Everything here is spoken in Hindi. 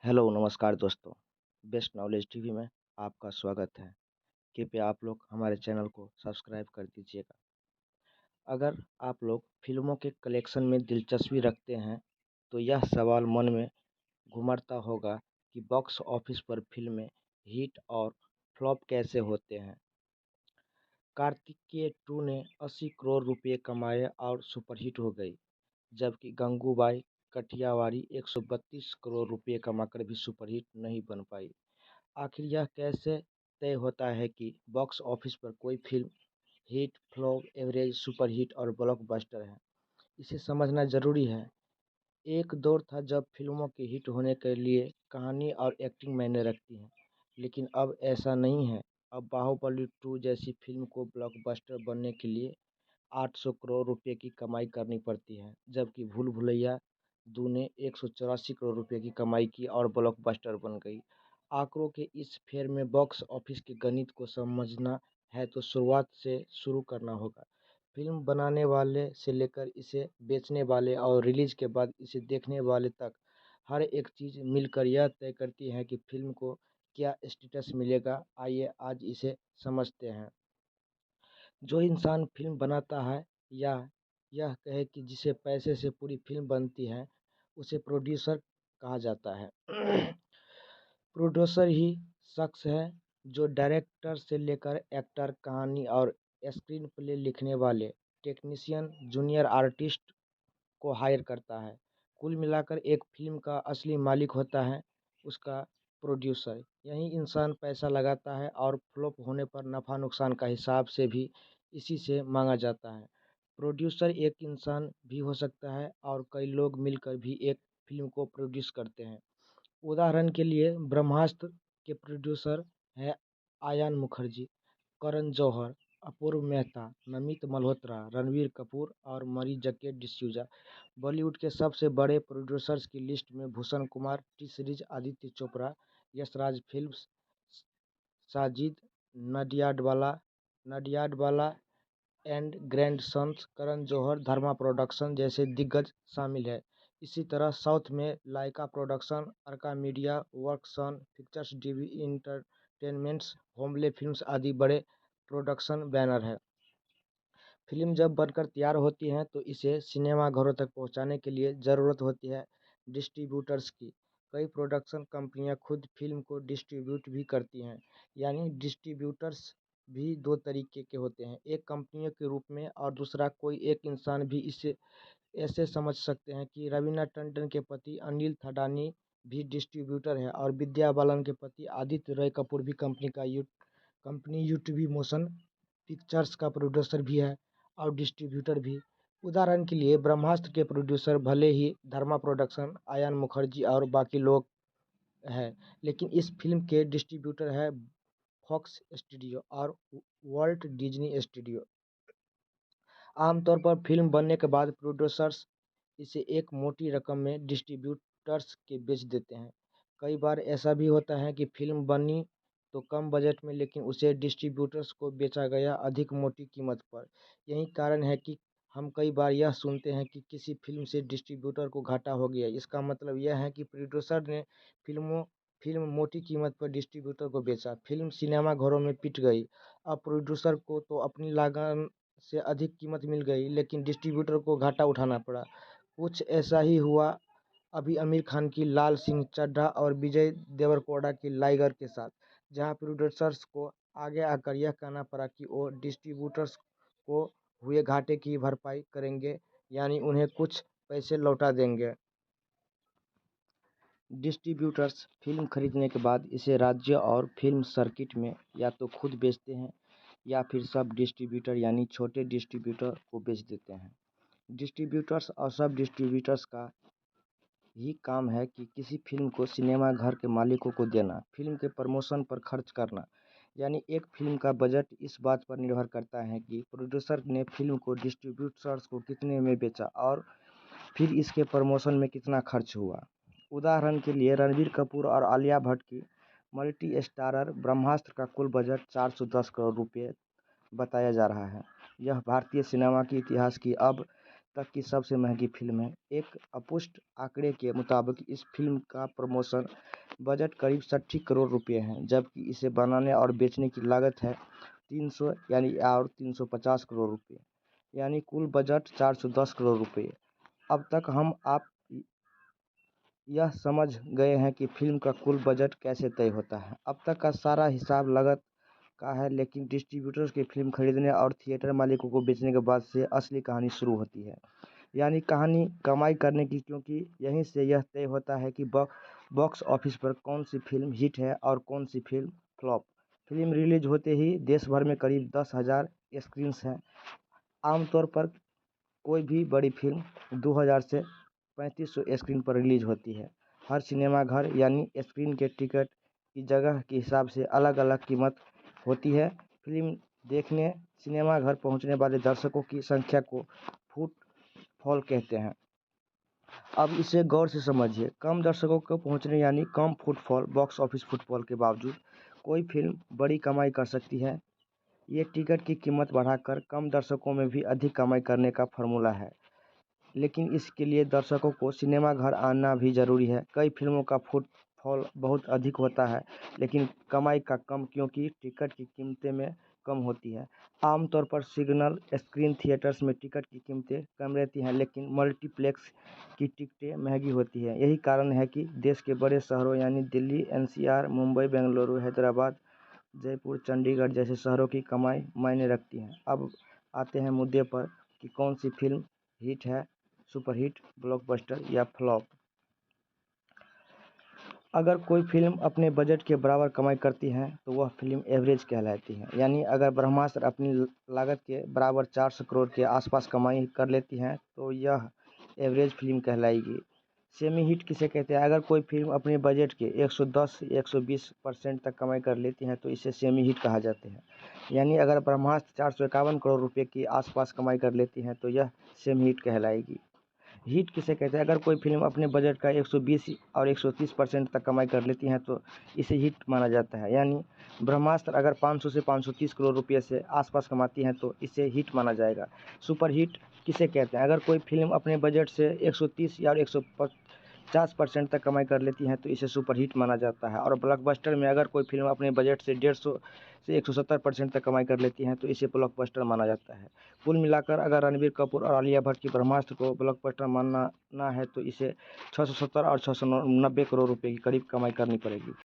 हेलो नमस्कार दोस्तों। बेस्ट नॉलेज टीवी में आपका स्वागत है। कृपया आप लोग हमारे चैनल को सब्सक्राइब कर दीजिएगा। अगर आप लोग फिल्मों के कलेक्शन में दिलचस्पी रखते हैं तो यह सवाल मन में घुमड़ता होगा कि बॉक्स ऑफिस पर फिल्में हिट और फ्लॉप कैसे होते हैं। कार्तिकेय 2 ने 80 करोड़ रुपए कमाए और सुपरहिट हो गई, जबकि गंगूबाई कठियावाड़ी 132 करोड़ रुपए कमाकर भी सुपरहिट नहीं बन पाई। आखिर यह कैसे तय होता है कि बॉक्स ऑफिस पर कोई film hit, flop, average, superhit और ब्लॉकबस्टर है? इसे समझना जरूरी है। एक दौर था जब फिल्मों के हिट होने के लिए कहानी और एक्टिंग मायने रखती है, लेकिन अब ऐसा नहीं है। अब बाहुबली 2 जैसी फिल्म को ब्लॉकबस्टर बनने के लिए 800 करोड़ रुपए की कमाई करनी पड़ती है, जबकि भूल भुलैया 2 ने 184 करोड़ रुपए की कमाई की और ब्लॉकबस्टर बन गई। आंकड़ों के इस फेर में बॉक्स ऑफिस के गणित को समझना है तो शुरुआत से शुरू करना होगा। फिल्म बनाने वाले से लेकर इसे बेचने वाले और रिलीज के बाद इसे देखने वाले तक हर एक चीज़ मिलकर यह तय करती है कि फिल्म को क्या स्टेटस मिलेगा। आइए आज इसे समझते हैं। जो इंसान फिल्म बनाता है या यह कहे कि जिसे पैसे से पूरी फिल्म बनती है, उसे प्रोड्यूसर कहा जाता है। प्रोड्यूसर ही शख्स है जो डायरेक्टर से लेकर एक्टर, कहानी और स्क्रीन प्ले लिखने वाले, टेक्नीशियन, जूनियर आर्टिस्ट को हायर करता है। कुल मिलाकर एक फिल्म का असली मालिक होता है उसका प्रोड्यूसर। यही इंसान पैसा लगाता है और फ्लॉप होने पर नफ़ा नुकसान का हिसाब से भी इसी से मांगा जाता है। प्रोड्यूसर एक इंसान भी हो सकता है और कई लोग मिलकर भी एक फिल्म को प्रोड्यूस करते हैं। उदाहरण के लिए ब्रह्मास्त्र के प्रोड्यूसर हैं आयान मुखर्जी, करण जौहर, अपूर्व मेहता, नमित मल्होत्रा, रणबीर कपूर और मरी जक्के डिसूजा। बॉलीवुड के सबसे बड़े प्रोड्यूसर्स की लिस्ट में Bhushan Kumar, T series Aditya Chopra, Yashraj films, Sajid Nadiadwala and grandsons, Karan Johar, Dharma production जैसे दिग्गज शामिल हैं। इसी तरह साउथ में Lyca production, Arka media works, Sun pictures, DV entertainments, Hombale films आदि बड़े प्रोडक्शन बैनर हैं। फिल्म जब बनकर तैयार होती है तो इसे सिनेमाघरों तक पहुंचाने के लिए ज़रूरत होती है डिस्ट्रीब्यूटर्स की। कई प्रोडक्शन कंपनियां खुद फिल्म को डिस्ट्रीब्यूट भी करती हैं। यानी डिस्ट्रीब्यूटर्स भी दो तरीके के होते हैं, एक कंपनियों के रूप में और दूसरा कोई एक इंसान भी। इसे ऐसे समझ सकते हैं कि रवीना टंडन के पति अनिल थडानी भी डिस्ट्रीब्यूटर है और विद्या बालन के पति आदित्य रॉय कपूर भी कंपनी यूटीवी मोशन पिक्चर्स का प्रोड्यूसर भी है और डिस्ट्रीब्यूटर भी। उदाहरण के लिए ब्रह्मास्त्र के प्रोड्यूसर भले ही धर्मा प्रोडक्शन, आयान मुखर्जी और बाकी लोग हैं, लेकिन इस फिल्म के डिस्ट्रीब्यूटर है फॉक्स स्टूडियो और वॉल्ट डिज्नी स्टूडियो। आमतौर पर फिल्म बनने के बाद प्रोड्यूसर्स इसे एक मोटी रकम में डिस्ट्रीब्यूटर्स के बेच देते हैं। कई बार ऐसा भी होता है कि फिल्म बनी तो कम बजट में, लेकिन उसे डिस्ट्रीब्यूटर्स को बेचा गया अधिक मोटी कीमत पर। यही कारण है कि हम कई बार यह सुनते हैं कि किसी फिल्म से डिस्ट्रीब्यूटर को घाटा हो गया। इसका मतलब यह है कि प्रोड्यूसर ने फिल्म मोटी कीमत पर डिस्ट्रीब्यूटर को बेचा, फिल्म सिनेमाघरों में पिट गई। अब प्रोड्यूसर को तो अपनी लागत से अधिक कीमत मिल गई, लेकिन डिस्ट्रीब्यूटर को घाटा उठाना पड़ा। कुछ ऐसा ही हुआ अभी आमिर खान की लाल सिंह चड्ढा और विजय देवरकोंडा की लाइगर के साथ, जहां प्रोड्यूसर्स को आगे आकर यह कहना पड़ा कि वो डिस्ट्रीब्यूटर्स को हुए घाटे की भरपाई करेंगे, यानी उन्हें कुछ पैसे लौटा देंगे। डिस्ट्रीब्यूटर्स फिल्म खरीदने के बाद इसे राज्य और फिल्म सर्किट में या तो खुद बेचते हैं या फिर सब डिस्ट्रीब्यूटर यानी छोटे डिस्ट्रीब्यूटर को बेच देते हैं। डिस्ट्रीब्यूटर्स और सब डिस्ट्रीब्यूटर्स का ही काम है कि किसी फिल्म को सिनेमा घर के मालिकों को देना, फिल्म के प्रमोशन पर खर्च करना। यानी एक फिल्म का बजट इस बात पर निर्भर करता है कि प्रोड्यूसर ने फिल्म को डिस्ट्रीब्यूटर्स को कितने में बेचा और फिर इसके प्रमोशन में कितना खर्च हुआ। उदाहरण के लिए रणबीर कपूर और आलिया भट्ट की मल्टी स्टारर ब्रह्मास्त्र का कुल बजट 410 करोड़ रुपये बताया जा रहा है। यह भारतीय सिनेमा के इतिहास की अब तक की सबसे महंगी फिल्म है। एक अपुष्ट आंकड़े के मुताबिक इस फिल्म का प्रमोशन बजट करीब 60 करोड़ रुपए है, जबकि इसे बनाने और बेचने की लागत है 300 यानी और 350 करोड़ रुपए, यानी कुल बजट 410 करोड़ रुपए। अब तक हम आप यह समझ गए हैं कि फिल्म का कुल बजट कैसे तय होता है। अब तक का सारा हिसाब लागत का है, लेकिन डिस्ट्रीब्यूटर्स की फिल्म खरीदने और थिएटर मालिकों को बेचने के बाद से असली कहानी शुरू होती है, यानी कहानी कमाई करने की, क्योंकि यहीं से यह तय होता है कि बॉक्स ऑफिस पर कौन सी फिल्म हिट है और कौन सी फिल्म फ्लॉप। फिल्म रिलीज होते ही देश भर में करीब 10,000 स्क्रीन्स हैं। आमतौर पर कोई भी बड़ी फिल्म 2000 से 3500 स्क्रीन पर रिलीज होती है। हर सिनेमा घर यानी स्क्रीन के टिकट की जगह के हिसाब से अलग अलग कीमत होती है। फिल्म देखने सिनेमा घर पहुंचने वाले दर्शकों की संख्या को फुटफॉल कहते हैं। अब इसे गौर से समझिए। कम दर्शकों को पहुंचने यानी कम फुटफॉल, बॉक्स ऑफिस फुटफॉल के बावजूद कोई फिल्म बड़ी कमाई कर सकती है। ये टिकट की कीमत बढ़ाकर कम दर्शकों में भी अधिक कमाई करने का फॉर्मूला है, लेकिन इसके लिए दर्शकों को सिनेमा घर आना भी ज़रूरी है। कई फिल्मों का फुटफॉल बहुत अधिक होता है, लेकिन कमाई का कम, क्योंकि टिकट की कीमतें में कम होती है। आमतौर पर सिंगल स्क्रीन थिएटर्स में टिकट की कीमतें कम रहती हैं, लेकिन मल्टीप्लेक्स की टिकटें महंगी होती हैं। यही कारण है कि देश के बड़े शहरों यानी दिल्ली, एनसीआर, मुंबई, बेंगलुरु, हैदराबाद, जयपुर, चंडीगढ़ जैसे शहरों की कमाई मायने रखती है। अब आते हैं मुद्दे पर कि कौन सी फिल्म हिट है, सुपरहिट, ब्लॉकबस्टर या फ्लॉप। अगर कोई फिल्म अपने बजट के बराबर कमाई करती है तो वह फिल्म एवरेज कहलाती है। यानी अगर ब्रह्मास्त्र अपनी लागत के बराबर 400 करोड़ के आसपास कमाई कर लेती है तो यह एवरेज फिल्म कहलाएगी। सेमी हिट किसे कहते हैं? अगर कोई फिल्म अपने बजट के 110 से 120% तक कमाई कर लेती है तो इसे सेमी हिट कहा जाते हैं। यानी अगर ब्रह्मास्त्र 451 करोड़ रुपए के आसपास कमाई कर लेती है तो यह सेमी हिट कहलाएगी। हिट किसे कहते हैं? अगर कोई फिल्म अपने बजट का 120 और 130% तक कमाई कर लेती है तो इसे हिट माना जाता है। यानी ब्रह्मास्त्र अगर 500 से 530 करोड़ रुपये से आसपास कमाती है तो इसे हिट माना जाएगा। सुपर हिट किसे कहते हैं? अगर कोई फिल्म अपने बजट से 130 या 150% तक कमाई कर लेती है तो इसे सुपर हिट माना जाता है। और ब्लॉकबस्टर में अगर कोई फिल्म अपने बजट से 150 से 170% तक कमाई कर लेती है तो इसे ब्लॉकबस्टर माना जाता है। कुल मिलाकर अगर रणबीर कपूर और आलिया भट्ट की ब्रह्मास्त्र को ब्लॉकबस्टर मानना है तो इसे 670 और 690 करोड़ रुपए की करीब कमाई करनी पड़ेगी।